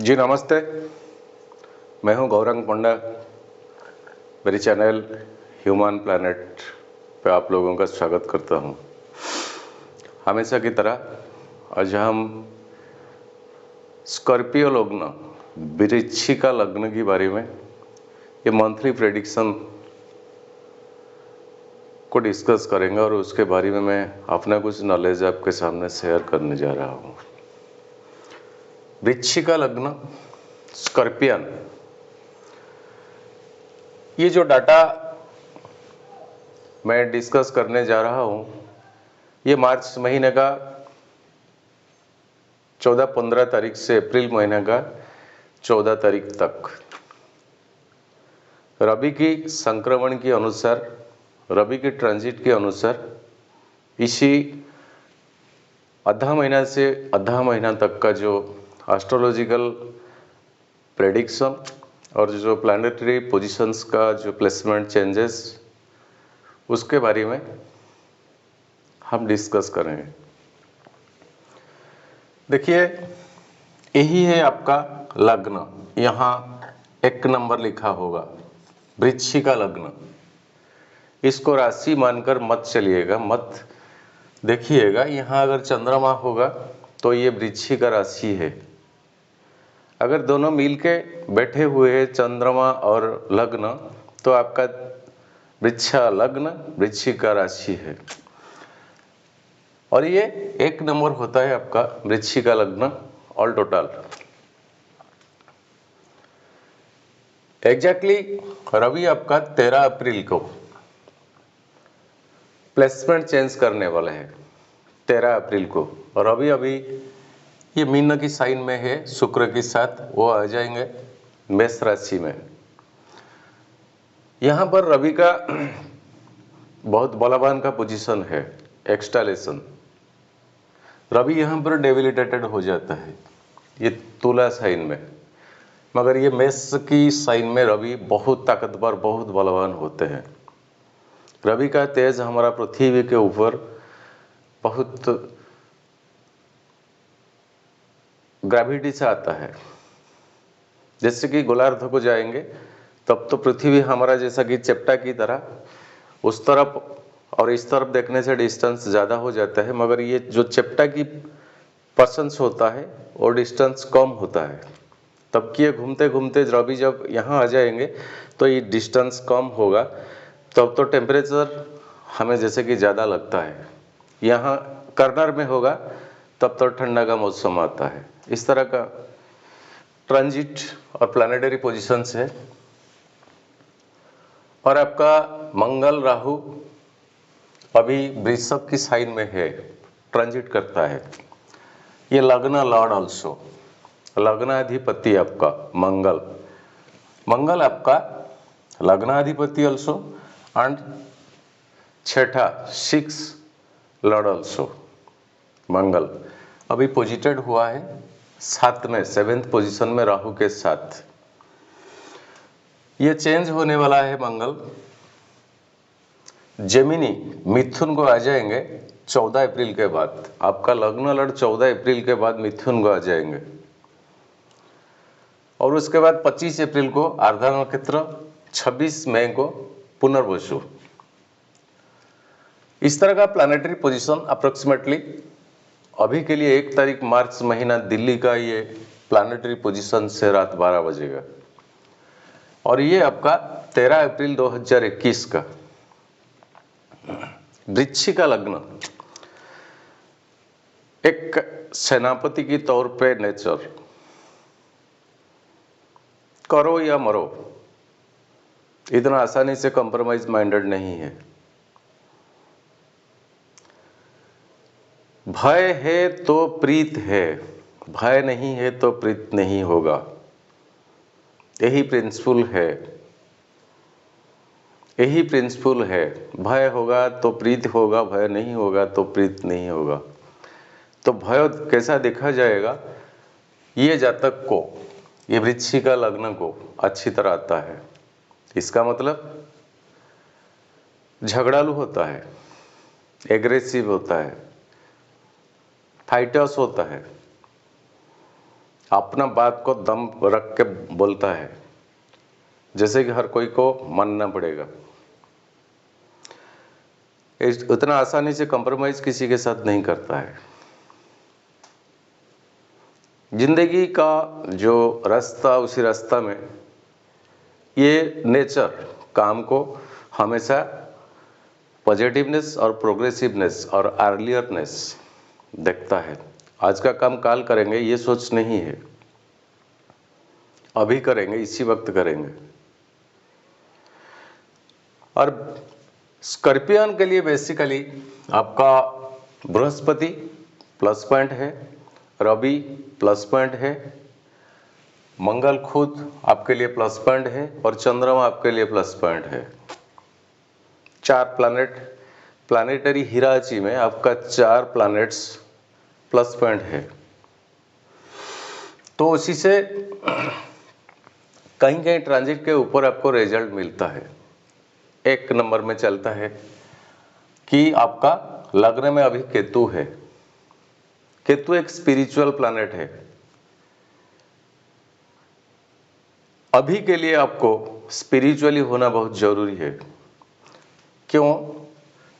जी नमस्ते, मैं हूं गौरंग पंडा। मेरी चैनल ह्यूमन प्लैनेट पे आप लोगों का स्वागत करता हूं। हमेशा की तरह आज हम स्कॉर्पियो लग्न, वृश्चिका लग्न के बारे में ये मंथली प्रेडिक्शन को डिस्कस करेंगे और उसके बारे में मैं अपना कुछ नॉलेज आपके सामने शेयर करने जा रहा हूं। वृश्चिका लग्न, स्कॉर्पियन, ये जो डाटा मैं डिस्कस करने जा रहा हूं, ये मार्च महीने का 14-15 तारीख से अप्रैल महीने का 14 तारीख तक रवि की संक्रमण के अनुसार, रवि के ट्रांजिट के अनुसार इसी आधा महीना से आधा महीना तक का जो एस्ट्रोलॉजिकल प्रेडिक्शन और जो प्लानिटरी पोजीशंस का जो प्लेसमेंट चेंजेस, उसके बारे में हम डिस्कस करेंगे। देखिए, यही है आपका लग्न, यहाँ 1 नंबर लिखा होगा, वृश्चिका लग्न। इसको राशि मानकर मत चलिएगा, मत देखिएगा। यहाँ अगर चंद्रमा होगा तो ये वृश्चिका राशि है। अगर दोनों मिलके बैठे हुए हैं चंद्रमा और लग्न, तो आपका वृश्चिका लग्न, वृश्चिका राशि है। और ये 1 नंबर होता है आपका वृश्चिका लग्न ऑल टोटल। एग्जैक्टली रवि आपका 13 अप्रैल को प्लेसमेंट चेंज करने वाले हैं, 13 अप्रैल को। और रवि अभी ये मीन की साइन में है, शुक्र के साथ वो आ जाएंगे मेष राशि में। यहाँ पर रवि का बहुत बलवान का पोजीशन है, एक्सटालेशन। रवि यहाँ पर डेबिलिटेटेड हो जाता है ये तुला साइन में, मगर ये मेष की साइन में रवि बहुत ताकतवर, बहुत बलवान होते हैं। रवि का तेज हमारा पृथ्वी के ऊपर बहुत ग्रेविटी से आता है। जैसे कि गोलार्ध को जाएंगे तब तो पृथ्वी हमारा जैसा कि चेप्टा की तरह उस तरफ और इस तरफ देखने से डिस्टेंस ज़्यादा हो जाता है, मगर ये जो चेप्टा की पर्सन्स होता है और डिस्टेंस कम होता है। तब कि ये घूमते घूमते रवि जब यहाँ आ जाएंगे तो ये डिस्टेंस कम होगा, तब तो टेम्परेचर हमें जैसे कि ज़्यादा लगता है। यहाँ कर्नर में होगा तब तो ठंडा का मौसम आता है। इस तरह का ट्रांजिट और प्लानिटरी पोजीशंस है। और आपका मंगल राहु अभी वृषभ की साइन में है, ट्रांजिट करता है। ये लग्न लॉर्ड ऑल्सो, लग्नाधिपति आपका मंगल, मंगल आपका लग्नाधिपति ऑल्सो एंड छठा 6 लॉर्ड ऑल्सो। मंगल अभी पोजिटेड हुआ है 7 में, 7th पोजीशन में राहु के साथ। ये चेंज होने वाला है मंगल। जेमिनी मिथुन को आ जाएंगे 14 अप्रैल के बाद। आपका लग्न लड़ 14 अप्रैल के बाद मिथुन को आ जाएंगे। और उसके बाद 25 अप्रैल को आर्द्रा नक्षत्र, 26 मई को पुनर्वसु। इस तरह का प्लानिटरी पोजीशन अप्रोक्सीमेटली अभी के लिए 1 तारीख मार्च महीना दिल्ली का ये प्लानिटरी पोजीशन से रात 12 बजेगा। और ये आपका 13 अप्रैल 2021 का वृश्चिका लग्न। एक सेनापति की तौर पे नेचर, करो या मरो, इतना आसानी से कॉम्प्रोमाइज माइंडेड नहीं है। भय है तो प्रीत है, भय नहीं है तो प्रीत नहीं होगा। यही प्रिंसिपल है, यही प्रिंसिपल है। भय होगा तो प्रीत होगा, भय नहीं होगा तो प्रीत नहीं होगा। तो भय कैसा देखा जाएगा, ये जातक को, ये वृश्चिका लग्न को अच्छी तरह आता है। इसका मतलब झगड़ालू होता है, एग्रेसिव होता है, फाइटर्स होता है, अपना बात को दम रख के बोलता है, जैसे कि हर कोई को मानना पड़ेगा। उतना आसानी से कॉम्प्रोमाइज किसी के साथ नहीं करता है। जिंदगी का जो रास्ता, उसी रास्ता में ये नेचर काम को हमेशा पॉजिटिवनेस और प्रोग्रेसिवनेस और अर्लियरनेस देखता है। आज का काम काल करेंगे ये सोच नहीं है, अभी करेंगे, इसी वक्त करेंगे। और स्कॉर्पियन के लिए बेसिकली आपका बृहस्पति प्लस पॉइंट है, रवि प्लस पॉइंट है, मंगल खुद आपके लिए प्लस पॉइंट है और चंद्रमा आपके लिए प्लस पॉइंट है। 4 प्लैनेटरी हिराची में आपका 4 प्लैनेट्स प्लस पॉइंट है। तो उसी से कहीं कहीं ट्रांजिट के ऊपर आपको रिजल्ट मिलता है। 1 नंबर में चलता है कि आपका लग्न में अभी केतु है। केतु एक स्पिरिचुअल प्लैनेट है। अभी के लिए आपको स्पिरिचुअली होना बहुत जरूरी है। क्यों?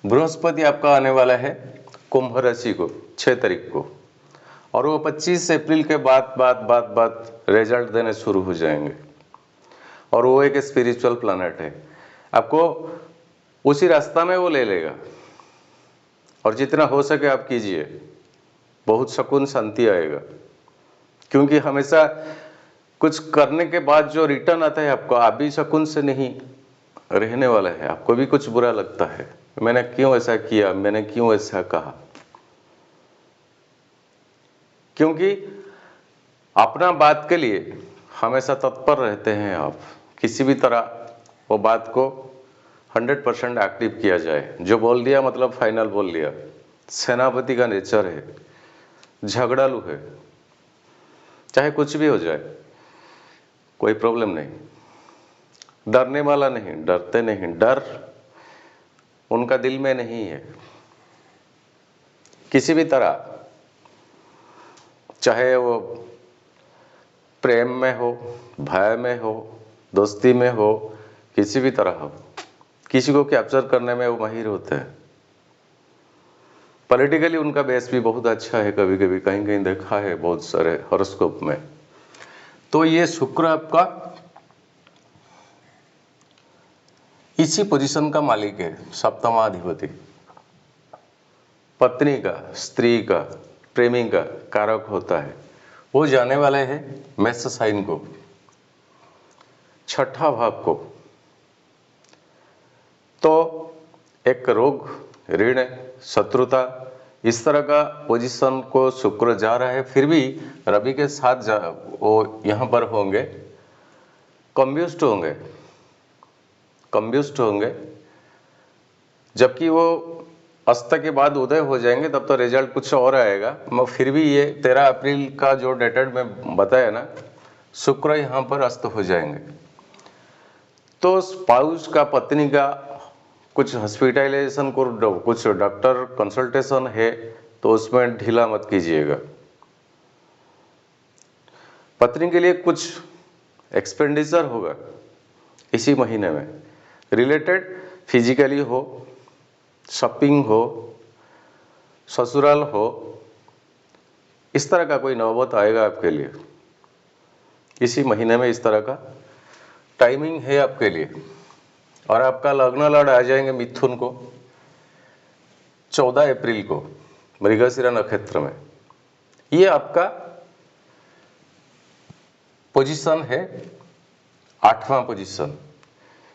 बृहस्पति आपका आने वाला है कुंभ राशि को 6 तारीख को, और वो 25 अप्रैल के बाद रिजल्ट देने शुरू हो जाएंगे। और वो एक स्पिरिचुअल प्लैनेट है, आपको उसी रास्ता में वो ले लेगा। और जितना हो सके आप कीजिए, बहुत सुकून शांति आएगा। क्योंकि हमेशा कुछ करने के बाद जो रिटर्न आता है आपको, आप भी सुकून से नहीं रहने वाला है, आपको भी कुछ बुरा लगता है, मैंने क्यों ऐसा किया, मैंने क्यों ऐसा कहा। क्योंकि अपना बात के लिए हमेशा तत्पर रहते हैं आप, किसी भी तरह वो बात को 100% एक्टिव किया जाए। जो बोल दिया मतलब फाइनल बोल दिया। सेनापति का नेचर है, झगड़ालू है, चाहे कुछ भी हो जाए कोई प्रॉब्लम नहीं। डरने वाला नहीं, डरते नहीं, डर उनका दिल में नहीं है। किसी भी तरह, चाहे वो प्रेम में हो, भय में हो, दोस्ती में हो, किसी भी तरह हो, किसी को कैप्चर करने में वो माहिर होते हैं। पॉलिटिकली उनका बेस भी बहुत अच्छा है, कभी कभी कहीं कहीं देखा है बहुत सारे हॉरोस्कोप में। तो ये शुक्र आपका इसी पोजीशन का मालिक है, सप्तमाधिपति, पत्नी का, स्त्री का, प्रेमी का कारक होता है। वो जाने वाले हैं मेष साइन को, 6ठा भाव को। तो एक रोग, ऋण, शत्रुता, इस तरह का पोजीशन को शुक्र जा रहा है। फिर भी रवि के साथ वो यहाँ पर होंगे, कंब्यूस्ट होंगे, जबकि वो अस्त के बाद उदय हो जाएंगे, तब तो रिजल्ट कुछ और आएगा। फिर भी ये 13 अप्रैल का जो डेटेड में बताया ना, शुक्र यहाँ पर अस्त हो जाएंगे। तो स्पाउस का, पत्नी का कुछ हॉस्पिटलाइजेशन को, कुछ डॉक्टर कंसल्टेशन है, तो उसमें ढीला मत कीजिएगा। पत्नी के लिए कुछ एक्सपेंडिचर होगा इसी महीने में, रिलेटेड फिजिकली हो, शॉपिंग हो, ससुराल हो, इस तरह का कोई नौबत आएगा आपके लिए इसी महीने में। इस तरह का टाइमिंग है आपके लिए। और आपका लग्न लड़ आ जाएंगे मिथुन को 14 अप्रैल को मृगशिरा नक्षत्र में। ये आपका पोजीशन है 8वां पोजीशन।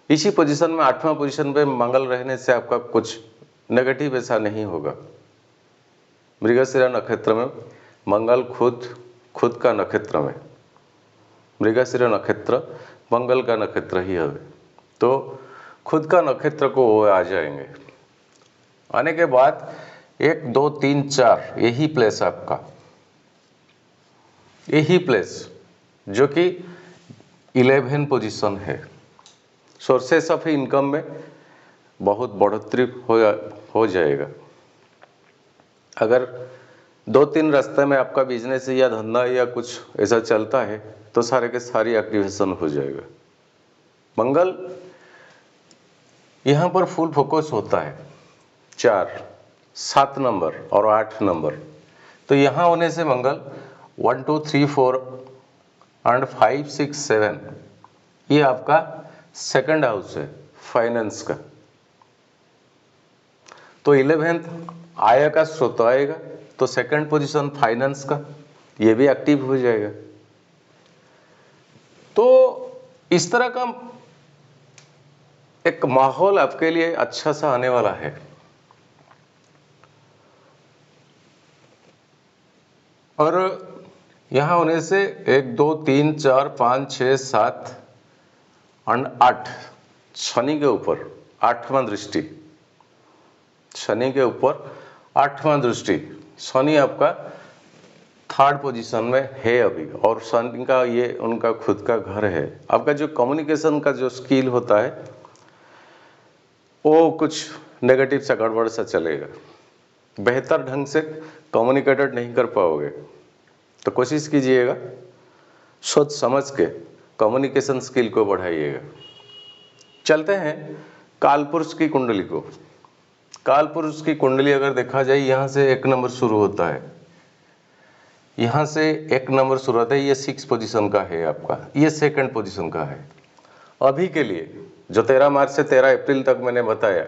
इसी पोजीशन में 8वां पोजीशन पे मंगल रहने से आपका कुछ नेगेटिव ऐसा नहीं होगा। मृगशिरा नक्षत्र में मंगल खुद का नक्षत्र में, मृगशिरा नक्षत्र मंगल का नक्षत्र ही है, तो खुद का नक्षत्र को वो आ जाएंगे। आने के बाद 1 2 3 4 यही प्लेस आपका, यही प्लेस जो कि 11 पोजीशन है। सोर्सेस ऑफ इनकम में बहुत बढ़ोतरी हो जाएगा। अगर 2-3 रास्ते में आपका बिजनेस या धंधा या कुछ ऐसा चलता है तो सारे के सारी एक्टिवेशन हो जाएगा। मंगल यहाँ पर फुल फोकस होता है 4, 7 नंबर और 8 नंबर। तो यहाँ होने से मंगल 1 2 3 4 एंड 5 6 7 ये आपका सेकंड हाउस है फाइनेंस का। तो 11th आय का स्रोत आएगा, तो सेकंड पोजीशन फाइनेंस का ये भी एक्टिव हो जाएगा। तो इस तरह का एक माहौल आपके लिए अच्छा सा आने वाला है। और यहां होने से 1 2 3 4 5 6 7 और 8 शनि के ऊपर 8वां दृष्टि, शनि के ऊपर 8वां दृष्टि। शनि आपका 3rd पोजीशन में है अभी, और शनि का ये उनका खुद का घर है। आपका जो कम्युनिकेशन का जो स्किल होता है वो कुछ नेगेटिव सा गड़बड़ सा चलेगा, बेहतर ढंग से कम्युनिकेटेड नहीं कर पाओगे। तो कोशिश कीजिएगा सोच समझ के कम्युनिकेशन स्किल को बढ़ाइएगा। चलते हैं कालपुरुष की कुंडली को। कालपुरुष की कुंडली अगर देखा जाए, यहाँ से 1 नंबर शुरू होता है, यहाँ से 1 नंबर शुरू होता है। ये 6 पोजीशन का है आपका, ये सेकंड पोजीशन का है। अभी के लिए जो 13 मार्च से 13 अप्रैल तक मैंने बताया,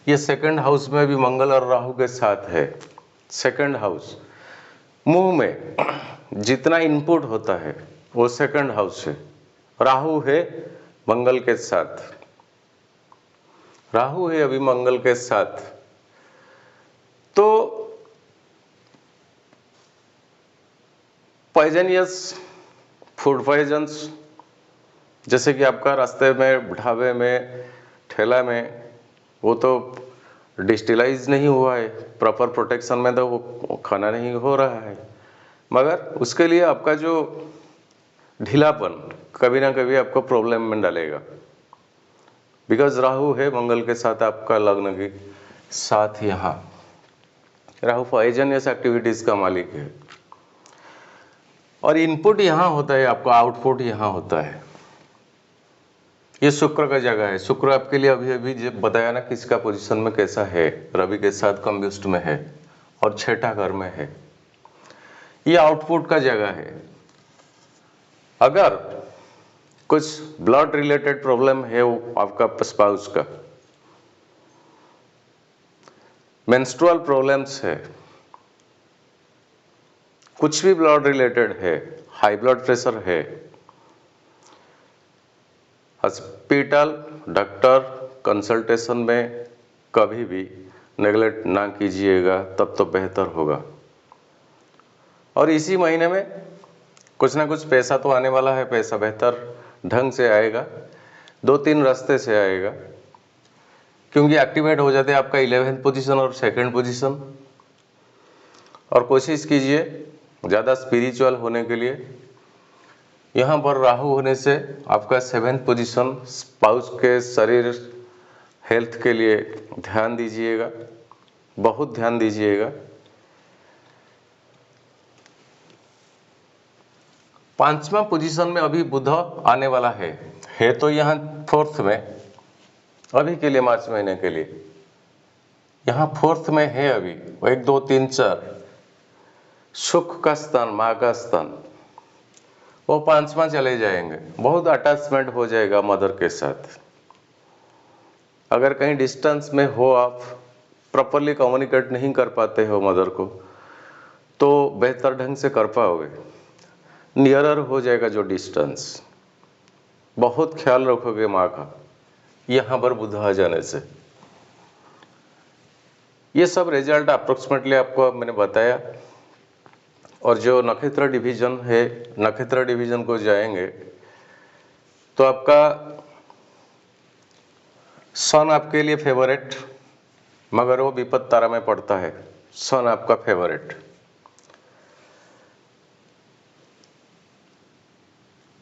ये सेकंड हाउस में भी मंगल और राहु के साथ है। सेकंड हाउस, मुंह में जितना इनपुट होता है वो सेकंड हाउस है। राहु है मंगल के साथ, राहु है अभी मंगल के साथ। तो पॉइजनियस फूड पॉइजन्स, जैसे कि आपका रास्ते में, ढाबे में, ठेला में, वो तो डिस्टिलाइज नहीं हुआ है, प्रॉपर प्रोटेक्शन में तो वो खाना नहीं हो रहा है, मगर उसके लिए आपका जो ढीलापन कभी ना कभी आपको प्रॉब्लम में डालेगा। बिकॉज राहु है मंगल के साथ आपका लग्न के साथ, यहाँ राहु पॉइजनियस एक्टिविटीज का मालिक है। और इनपुट यहाँ होता है आपका, आउटपुट यहाँ होता है। ये शुक्र का जगह है। शुक्र आपके लिए अभी अभी जब बताया ना किसका पोजीशन में कैसा है, रवि के साथ कंब्यूस्ट में है और 6ठा घर में है। ये आउटपुट का जगह है। अगर कुछ ब्लड रिलेटेड प्रॉब्लम है वो आपका स्पाउस का, मेंस्ट्रुअल प्रॉब्लम्स है, कुछ भी ब्लड रिलेटेड है, हाई ब्लड प्रेशर है, हॉस्पिटल डॉक्टर कंसल्टेशन में कभी भी नेगलेक्ट ना कीजिएगा, तब तो बेहतर होगा। और इसी महीने में कुछ ना कुछ पैसा तो आने वाला है। पैसा बेहतर ढंग से आएगा, 2-3 रास्ते से आएगा, क्योंकि एक्टिवेट हो जाते हैं आपका 11th पोजीशन और सेकंड पोजीशन। और कोशिश कीजिए ज़्यादा स्पिरिचुअल होने के लिए। यहाँ पर राहु होने से आपका 7th पोजीशन, स्पाउस के शरीर हेल्थ के लिए ध्यान दीजिएगा, बहुत ध्यान दीजिएगा। 5वां पोजीशन में अभी बुध आने वाला है तो यहाँ 4th में, अभी के लिए मार्च महीने के लिए यहाँ 4th में है अभी। 1 2 3 4 सुख का स्थान, माँ का स्थान, वो 5वां चले जाएंगे। बहुत अटैचमेंट हो जाएगा मदर के साथ। अगर कहीं डिस्टेंस में हो, आप प्रॉपरली कम्युनिकेट नहीं कर पाते हो मदर को, तो बेहतर ढंग से कर पाओगे। नियरर हो जाएगा जो डिस्टेंस। बहुत ख्याल रखोगे माँ का यहाँ पर बुध आ जाने से। ये सब रिजल्ट अप्रोक्सीमेटली आपको मैंने बताया। और जो नक्षत्र डिवीजन है, नक्षत्र डिवीजन को जाएंगे तो आपका सन आपके लिए फेवरेट, मगर वो विपद तारा में पड़ता है। सन आपका फेवरेट,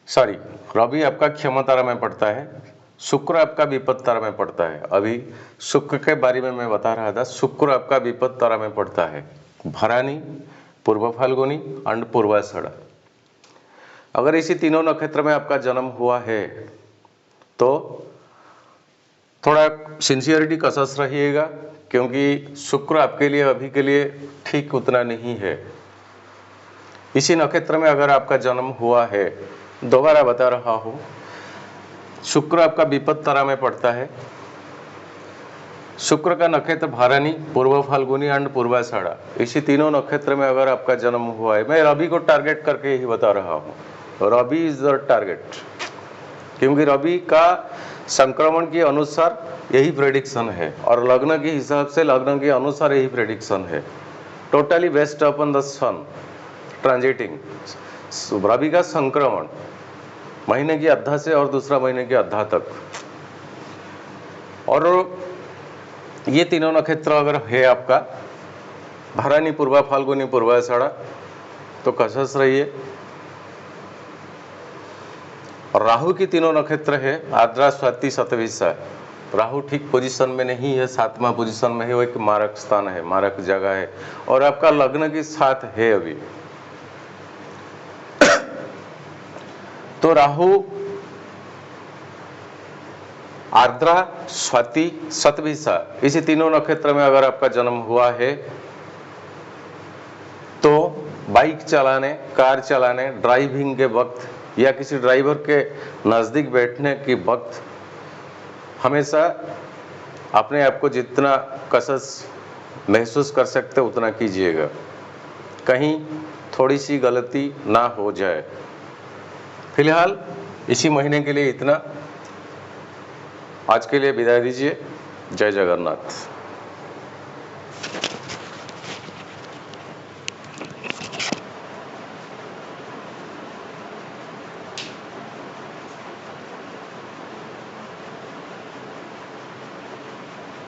सॉरी, रवि आपका क्षमा तारा में पड़ता है, शुक्र आपका विपद तारा में पड़ता है। अभी शुक्र के बारे में मैं बता रहा था, शुक्र आपका विपद तारा में पड़ता है। भरानी पूर्व फाल्गुनी एंड पूर्वाषाढ़। अगर इसी तीनों नक्षत्र में आपका जन्म हुआ है तो थोड़ा सिंसियरिटी कसस रहिएगा, क्योंकि शुक्र आपके लिए अभी के लिए ठीक उतना नहीं है। इसी नक्षत्र में अगर आपका जन्म हुआ है, दोबारा बता रहा हूं, शुक्र आपका विपद तारा में पड़ता है। शुक्र का नक्षत्र भरणी, पूर्व फाल्गुनी एंड पूर्वाषाढ़, इसी तीनों नक्षत्र में अगर आपका जन्म हुआ है, मैं रवि को टारगेट करके ही बता रहा हूं, रवि इज द टारगेट, क्योंकि रवि का संक्रमण के अनुसार यही प्रेडिक्शन है और लग्न के हिसाब से लग्न के अनुसार यही प्रेडिक्शन है। Totally based upon the sun transiting. Ravi का संक्रमण महीने की अद्धा से और दूसरा महीने के अद्धा तक, और ये तीनों नक्षत्र अगर है आपका भरणी, पूर्वा फाल्गुनी, पूर्वाषाढ़, तो कसस रहिए। और राहु की तीनों नक्षत्र है आर्द्रा, स्वाति, शतभिषा। राहु ठीक पोजीशन में नहीं है, 7वां पोजीशन में है, वो एक मारक स्थान है, मारक जगह है, और आपका लग्न के साथ है अभी। तो राहु आर्द्रा, स्वाति, शतभिषा, इसी तीनों नक्षत्र में अगर आपका जन्म हुआ है तो बाइक चलाने, कार चलाने, ड्राइविंग के वक्त या किसी ड्राइवर के नज़दीक बैठने के वक्त हमेशा अपने आप को जितना कसस महसूस कर सकते उतना कीजिएगा, कहीं थोड़ी सी गलती ना हो जाए। फिलहाल इसी महीने के लिए इतना। आज के लिए विदाई दीजिए। जय जगन्नाथ।